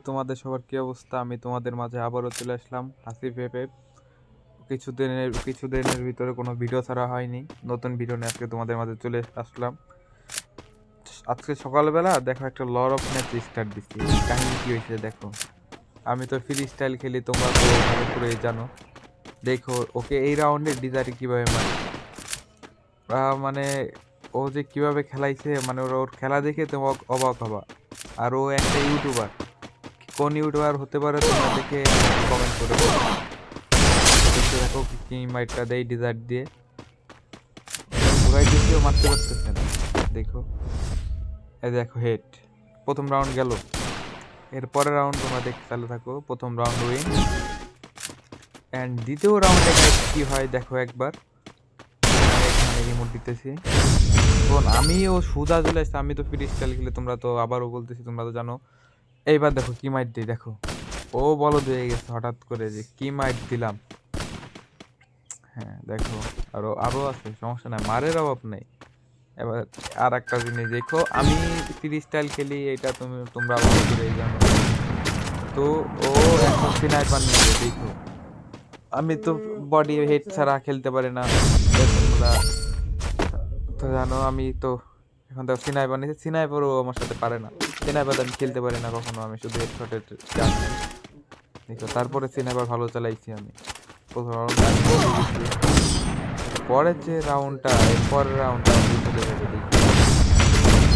তোমাদের সবার কি অবস্থা? আমি তোমাদের মাঝে আবারও চলে আসলাম, হাসিফ এফ। কিছুদিনের ভিতরে কোনো ভিডিও ছাড়া হয়নি। নতুন ভিডিও নিয়ে আজকে তোমাদের মাঝে চলে আসলাম। আজকে সকালবেলা দেখো একটা লর অফ ম্যাচ স্টার্ট দিচ্ছি। কাহিনী কি হয়েছে দেখো। আমি তো ফ্রি স্টাইল খেলি, তোমরা তো ভালো করেই জানো। দেখো ওকে এই রাউন্ডে ডিজারি কিভাবে মারে। মানে ও যে কিভাবে খেলাইছে, মানে ওর খেলা দেখে তো অবাক হবা। আর ও একটা ইউটিউবার। কোন ইউটিউবার হতে পারে তোমরা দেখে কমেন্ট করে বলো। দেখতে দেখো কি মাইটটা দেয় ডিজার্ট দিয়ে। ঘুরাই দিয়েও মারতে পারতেছে না। দেখো এই দেখো হেড। প্রথম রাউন্ড গেল। এর পরের রাউন্ড তোমরা দেখতে চালু থাকো। প্রথম রাউন্ড উইন। অ্যান্ড দ্বিতীয় রাউন্ডে কি হয় দেখো একবার। এখানে রিমোট দিতেছি। আমিও সুজা চলে আসছে। আমি তো ফ্রি স্টাইল খেলে, তোমরা তো আবারও বলতেছি, তোমরা তো জানো। এইবার দেখো কি মাইট দিই দেখো। ও বলদ হয়ে গেছে হঠাৎ করে, যে কি মাইট দিলাম। হ্যাঁ দেখো, আরো আরো আছে, সমস্যা নাই, মারের অভাব নেই। এবার আর একটা জিনিস দেখো, আমি ফ্রি স্টাইল খেলি, এটা তোমরা ভালো করে জানো। তো ও এখন স্নাইপার নিয়ে দেখো। আমি তো বডি হেড ছাড়া খেলতে পারি না, তোমরা তো জানো। আমি তো এখন তো স্নাইপার নিয়েছি, স্নাইপারও আমার সাথে পারে না। স্নাইপার আমি খেলতে পারি না কখনো, আমি শুধু হেডশটের জানি। দেখো তারপরে স্নাইপার ভালো চালাইছি আমি। প্রথম রাউন্ড পরের যে রাউন্ডটা, পরের রাউন্ডটা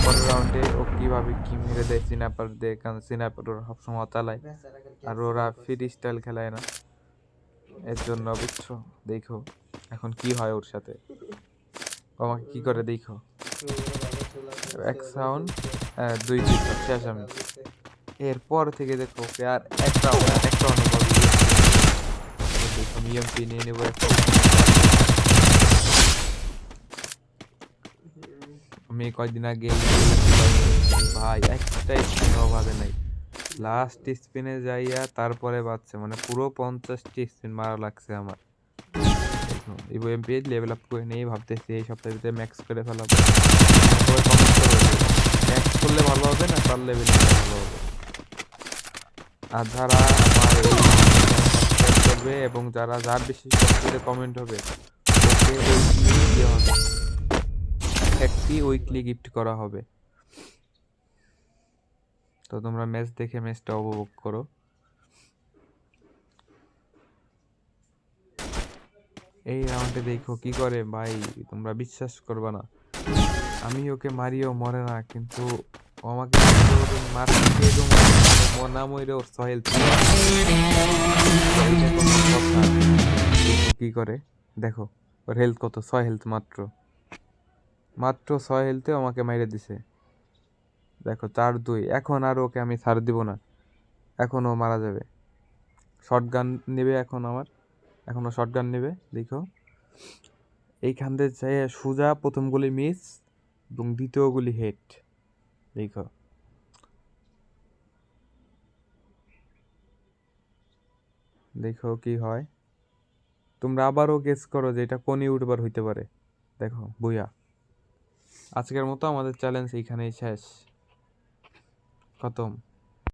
পরের রাউন্ডে ও কিভাবে কি মেরে দেয় সিনাপার দিয়ে, কারণ সিনাপার ওরা সবসময় চালায়। আর ওরা ফ্রি স্টাইল খেলায় না, এর জন্য বুঝছো। দেখো এখন কি হয় ওর সাথে, ও আমাকে কি করে দেখো। এক সাউন্ড, দুই শেষ আমি। এরপর থেকে দেখো ওকে আর একটা দেখো আমি এমপি নিয়ে নেবো একটা। আমি কয়েকদিন আগে ভাই একটা স্পিনও বাজে নাই। লাস্ট স্পিনে যাইয়া তারপরে বাজছে, মানে পুরো 50টি স্পিন মারা লাগছে আমার। এই এমপি লেভেল আপ করে নিয়ে ভাবতেছি এই সপ্তাহের ভিতরে ম্যাক্স করে ফেলাবো। সবাই কমেন্ট করে ম্যাক্স করলে ভালো হবে না তার লেভেল ভালো হবে। আর যারা আমার এই সাবস্ক্রাইব করবে এবং যার বেশি সবচেয়ে কমেন্ট হবে, ওকে উইকলি দেওয়া হবে, একটি উইকলি গিফট করা হবে। তো তোমরা ম্যাচ দেখে ম্যাচটা উপভোগ করো। এই রাউন্ডে দেখো কি করে ভাই, তোমরা বিশ্বাস করবে না। আমি ওকে মারিও মরে না, কিন্তু ও আমাকে মারতে মনা মরে ওর সহেল কি করে দেখো। ওর হেলথ কত, 6 হেলথ, মাত্র মাত্র 6 হেলথে আমাকে মাইরে দিছে। দেখো 4-2। এখন আর ওকে আমি ছাড় দিব না, এখন ও মারা যাবে। শটগান নেবে এখন আমার, এখনো শটগান নেবে। দেখো এইখান থেকে যাই সোজা প্রথম গুলি মিস এবং দ্বিতীয় গুলি হেড। দেখো দেখো কি হয়। তোমরা আবারও গেস করো যে এটা কোন ইউটিউবার হইতে পারে। দেখো বুইয়া। আজকের মতো আমাদের চ্যালেঞ্জ এইখানেই শেষ, খতম।